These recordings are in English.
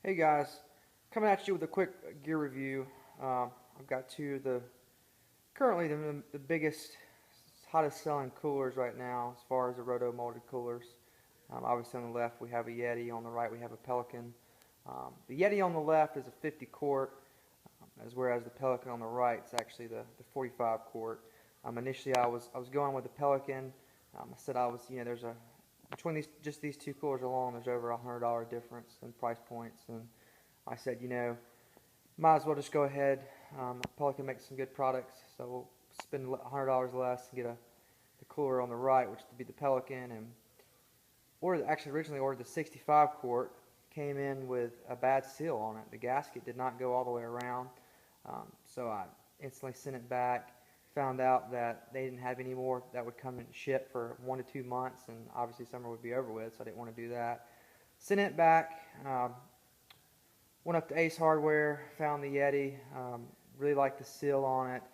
Hey guys, coming at you with a quick gear review. I've got currently the biggest, hottest selling coolers right now as far as the roto molded coolers. Obviously on the left we have a Yeti, on the right we have a Pelican. The Yeti on the left is a 50 quart, whereas the Pelican on the right is actually the 45 quart. Initially I was going with the Pelican. I said there's a between these two coolers alone, there's over $100 difference in price points, and I said, might as well just go ahead. Pelican makes some good products, so we'll spend $100 less and get the cooler on the right, which would be the Pelican, and originally ordered the 65 quart. Came in with a bad seal on it. The gasket did not go all the way around, so I instantly sent it back. Found out that they didn't have any more that would come and ship for 1 to 2 months, and obviously summer would be over with, so I didn't want to do that. Sent it back. Went up to Ace Hardware, found the Yeti. Really liked the seal on it.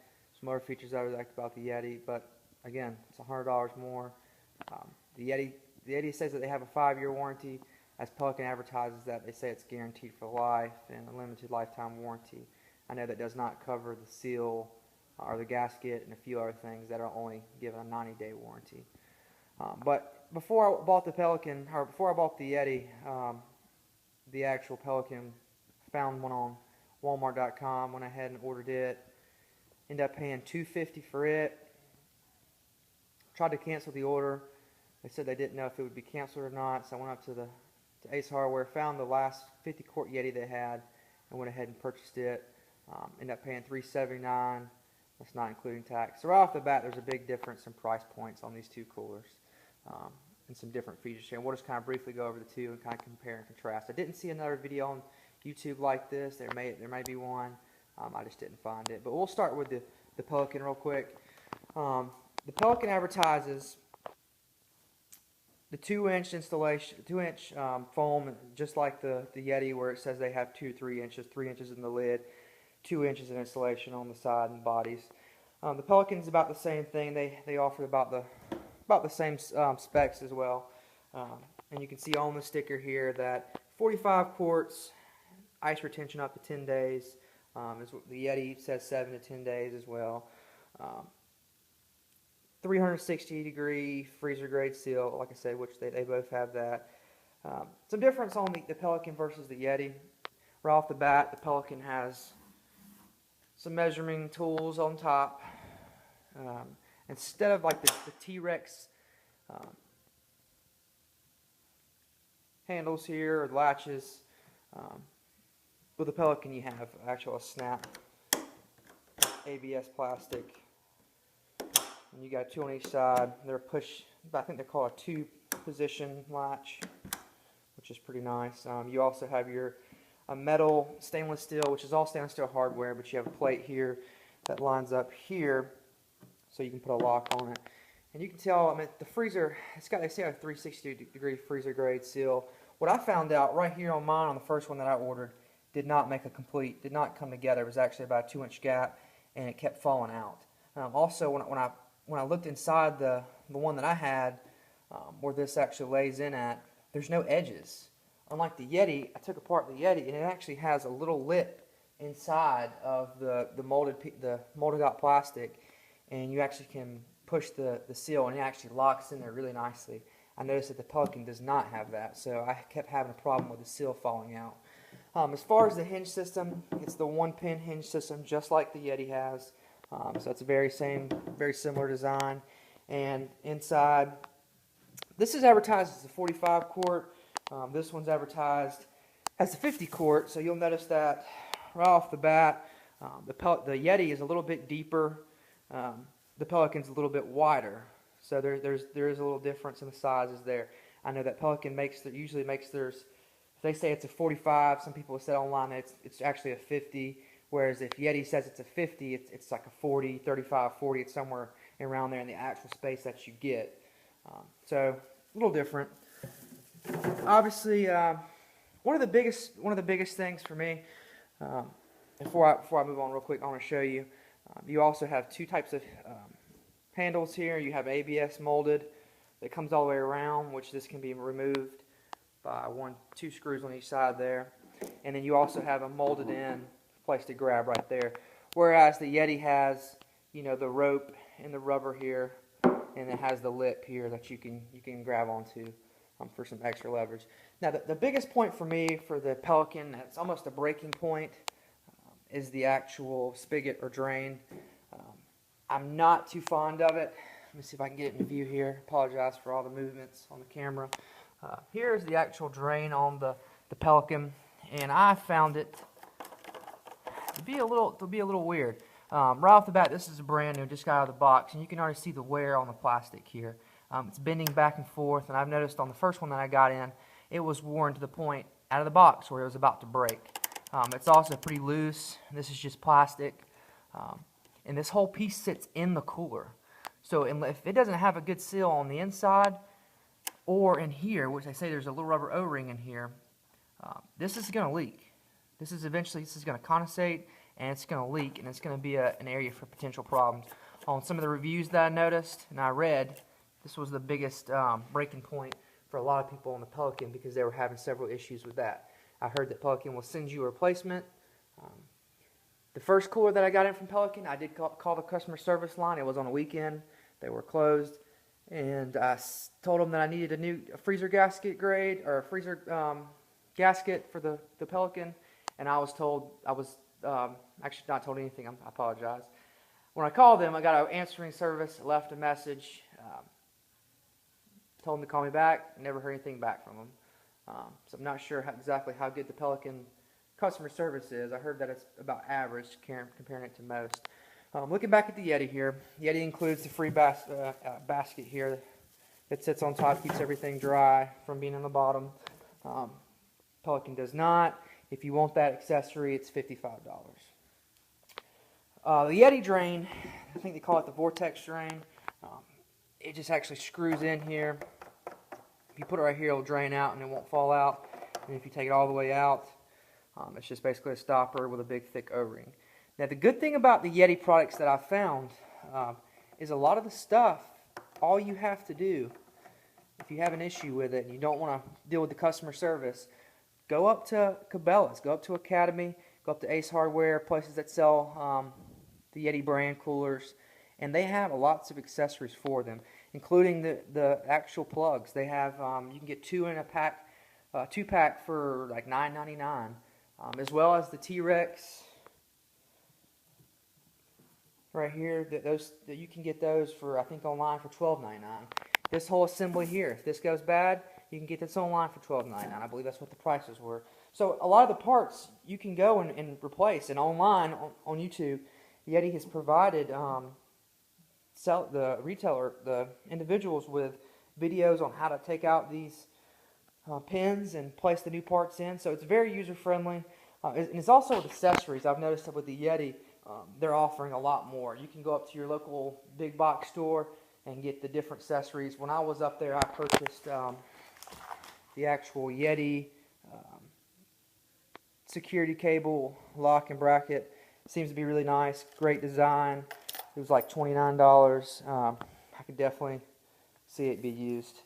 Some other features I really liked about the Yeti, but again, it's $100 more. The Yeti says that they have a 5-year warranty. As Pelican advertises that, they say it's guaranteed for life and a limited lifetime warranty. I know that does not cover the seal or the gasket and a few other things that are only given a 90-day warranty. But before I bought the Pelican, or before I bought the Yeti, the actual Pelican, found one on Walmart.com. Went ahead and ordered it. Ended up paying $250 for it. Tried to cancel the order. They said they didn't know if it would be canceled or not, so I went up to Ace Hardware, found the last 50 quart Yeti they had, and went ahead and purchased it. Ended up paying $379. That's not including tax. So right off the bat, there's a big difference in price points on these two coolers, and some different features here. And we'll just kind of briefly go over the two and kind of compare and contrast. I didn't see another video on YouTube like this. There may be one. I just didn't find it. But we'll start with the Pelican real quick. The Pelican advertises the 2-inch installation, 2-inch foam, just like the Yeti, where it says they have 3 inches, 3 inches in the lid, 2 inches of insulation on the side and bodies. The Pelican's about the same thing. They offer about the same specs as well. And you can see on the sticker here that 45 quarts, ice retention up to 10 days. The Yeti says 7 to 10 days as well. 360-degree freezer grade seal, like I said, which they both have that. Some difference on the Pelican versus the Yeti. Right off the bat, the Pelican has some measuring tools on top. Instead of like the T-Rex handles here, or latches, with the Pelican you have actual snap ABS plastic. And you got 2 on each side. They're I think they're called a 2-position latch, which is pretty nice. You also have your metal stainless steel, which is all stainless steel hardware, but you have a plate here that lines up here, so you can put a lock on it. And you can tell, the freezer, they say a 360-degree freezer grade seal. What I found out right here on mine, on the first one that I ordered, did not come together. It was actually about a 2-inch gap, and it kept falling out. Also, when I looked inside the one that I had, where this actually lays in at, there's no edges. Unlike the Yeti, I took apart the Yeti, and it actually has a little lip inside of the molded out plastic, and you actually can push the seal, and it actually locks in there really nicely. I noticed that the Pelican does not have that, so I kept having a problem with the seal falling out. As far as the hinge system, it's the 1-pin hinge system, just like the Yeti has. So it's a very similar design. And inside, this is advertised as a 45 quart. This one's advertised as a 50 quart. So you'll notice that right off the bat, the Yeti is a little bit deeper. The Pelican's a little bit wider. So there is a little difference in the sizes there. I know that Pelican usually makes theirs. If they say it's a 45, some people have said online that it's actually a 50. Whereas if Yeti says it's a 50, it's like a 40, 35, 40. It's somewhere around there in the actual space that you get. So a little different. Obviously, one of the biggest things for me, before I move on real quick, I want to show you. You also have 2 types of handles here. You have ABS molded that comes all the way around, which this can be removed by 2 screws on each side there. and then you also have a molded in place to grab right there. Whereas the Yeti has, you know, the rope and the rubber here, and it has the lip here that you can grab onto for some extra leverage. Now, the biggest point for me for the Pelican, it's almost a breaking point, is the actual spigot or drain. I'm not too fond of it. Let me see if I can get it in view here. Apologize for all the movements on the camera. Here's the actual drain on the Pelican, and I found it to be a little weird. Right off the bat, this is a brand new, just got out of the box, and you can already see the wear on the plastic here. It's bending back and forth, and I've noticed on the first one that I got in, it was worn to the point out of the box where it was about to break. It's also pretty loose. This is just plastic, and this whole piece sits in the cooler. So if it doesn't have a good seal on the inside or in here, which I say there's a little rubber O-ring in here, this is going to leak. This is going to condensate, and it's going to leak, and it's going to be an area for potential problems. On some of the reviews that I noticed and I read, this was the biggest breaking point for a lot of people on the Pelican because they were having several issues with that. I heard that Pelican will send you a replacement. The first cooler that I got in from Pelican, I did call the customer service line. It was on a weekend. They were closed. And I told them that I needed a new freezer gasket grade, or a freezer gasket for the Pelican. And I was told, actually not told anything, I apologize. When I called them, I got an answering service, left a message, told them to call me back, never heard anything back from them. So I'm not sure exactly how good the Pelican customer service is. I heard that it's about average comparing it to most. Looking back at the Yeti here, Yeti includes the free basket here that sits on top, keeps everything dry from being on the bottom. Pelican does not. If you want that accessory, it's $55. The Yeti drain, I think they call it the vortex drain. It just actually screws in here. If you put it right here, it'll drain out and it won't fall out. And if you take it all the way out, it's just basically a stopper with a big thick O-ring. Now the good thing about the Yeti products that I've found is a lot of the stuff, all you have to do, if you have an issue with it and you don't want to deal with the customer service, go up to Cabela's, go up to Academy, go up to Ace Hardware, places that sell the Yeti brand coolers, and they have lots of accessories for them, including the actual plugs. They have, you can get two in a pack, 2-pack for like $9.99, as well as the T-Rex right here. That you can get those for, I think, online for $12.99. This whole assembly here, if this goes bad, you can get this online for $12.99. I believe that's what the prices were. So a lot of the parts you can go and replace. And online on YouTube, Yeti has provided the individuals with videos on how to take out these pins and place the new parts in. So it's very user friendly. And it's also with accessories. I've noticed that with the Yeti, they're offering a lot more. You can go up to your local big box store and get the different accessories. When I was up there, I purchased the actual Yeti security cable lock and bracket. Seems to be really nice, great design. It was like $29. I could definitely see it be used.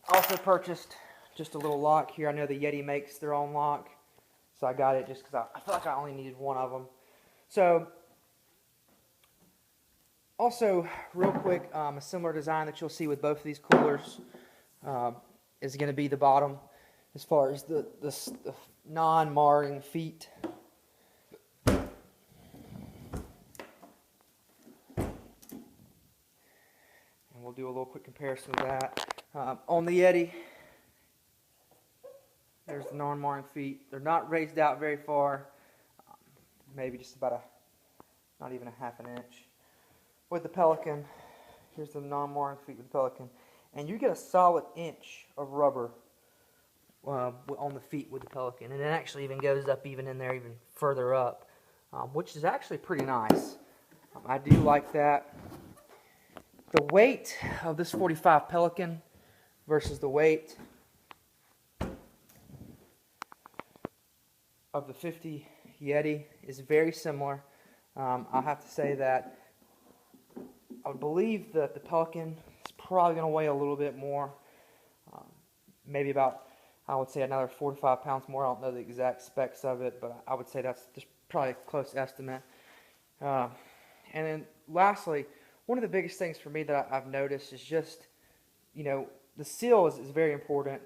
Also purchased just a little lock here. I know the Yeti makes their own lock, so I got it just because I felt like I only needed one of them. So, also, real quick, a similar design that you'll see with both of these coolers is going to be the bottom, as far as the non-marring feet. And we'll do a little quick comparison of that. On the Yeti, there's the non-marring feet. They're not raised out very far, maybe just about not even a half an inch. With the Pelican, here's the non-marring feet with the Pelican, and you get a solid inch of rubber on the feet with the Pelican, and it actually even goes up even in there, even further up, which is actually pretty nice. I do like that. The weight of this 45 Pelican versus the weight of the 50 Yeti is very similar. I'll have to say that I would believe that the Pelican is probably going to weigh a little bit more, maybe about I would say another 4 to 5 pounds more. I don't know the exact specs of it, but I would say that's just probably a close estimate. Uh, and then lastly, one of the biggest things for me that I've noticed is just, the seal is very important,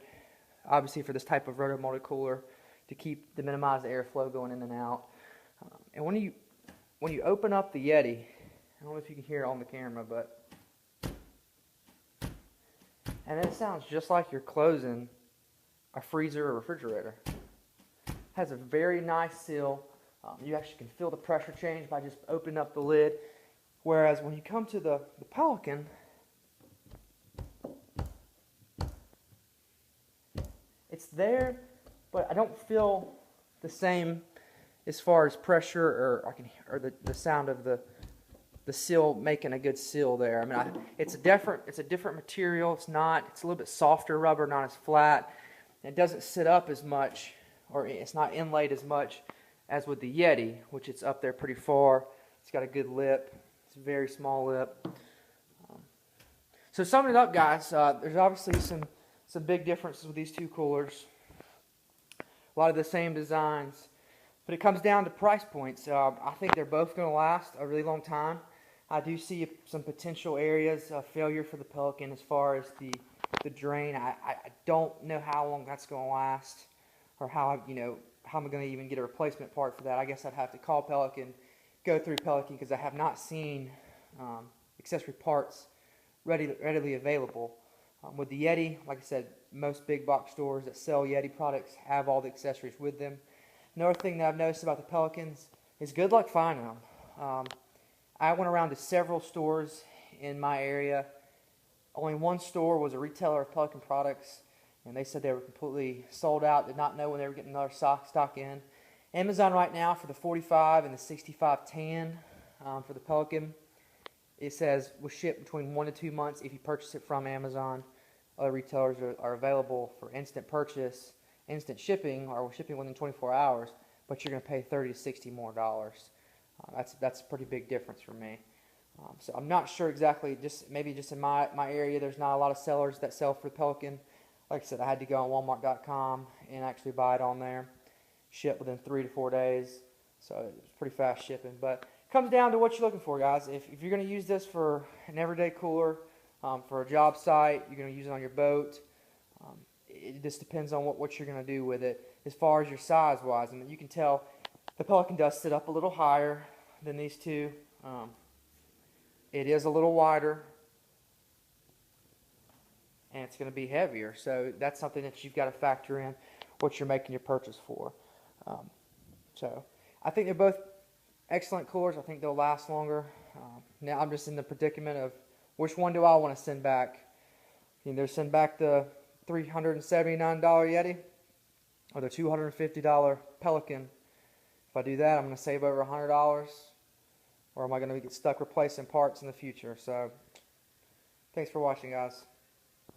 obviously, for this type of roto-molded cooler to minimize the airflow going in and out. And when you open up the Yeti, I don't know if you can hear it on the camera, and it sounds just like you're closing a freezer or refrigerator. It has a very nice seal. You actually can feel the pressure change by just opening up the lid. Whereas when you come to the Pelican, it's there, but I don't feel the same as far as pressure or the sound of the seal making a good seal there. I mean, it's a different material. It's a little bit softer rubber, not as flat. It doesn't sit up as much, or it's not inlaid as much as with the Yeti, which it's up there pretty far. It's got a good lip. It's a very small lip. So summing it up, guys, there's obviously some big differences with these two coolers. A lot of the same designs, but it comes down to price points. I think they're both going to last a really long time. I do see some potential areas of failure for the Pelican as far as the drain. I don't know how long that's going to last, or how I'm going to even get a replacement part for that. I guess I'd have to call Pelican, go through Pelican, because I have not seen accessory parts readily available. With the Yeti, like I said, most big box stores that sell Yeti products have all the accessories with them. Another thing that I've noticed about the Pelicans is good luck finding them. I went around to several stores in my area. Only one store was a retailer of Pelican products, and they said they were completely sold out, did not know when they were getting another stock in. Amazon right now for the 45 and the 65 tan for the Pelican, it says will ship between 1 to 2 months if you purchase it from Amazon. Other retailers are available for instant purchase, instant shipping, or shipping within 24 hours, but you're going to pay $30 to $60 more. That's a pretty big difference for me. So I'm not sure exactly, maybe just in my area, there's not a lot of sellers that sell for the Pelican. Like I said, I had to go on Walmart.com and actually buy it on there. Ship within 3 to 4 days, so it's pretty fast shipping. But it comes down to what you're looking for, guys. If you're going to use this for an everyday cooler, for a job site, you're going to use it on your boat. It just depends on what you're going to do with it as far as your size-wise. And you can tell the Pelican does sit up a little higher than these two. It is a little wider, and it's going to be heavier. So that's something that you've got to factor in what you're making your purchase for. So I think they're both excellent coolers. I think they'll last longer. Now I'm just in the predicament of which one do I want to send back. Either send back the $379 Yeti or the $250 Pelican. If I do that, I'm going to save over $100, or am I going to get stuck replacing parts in the future? So thanks for watching, guys.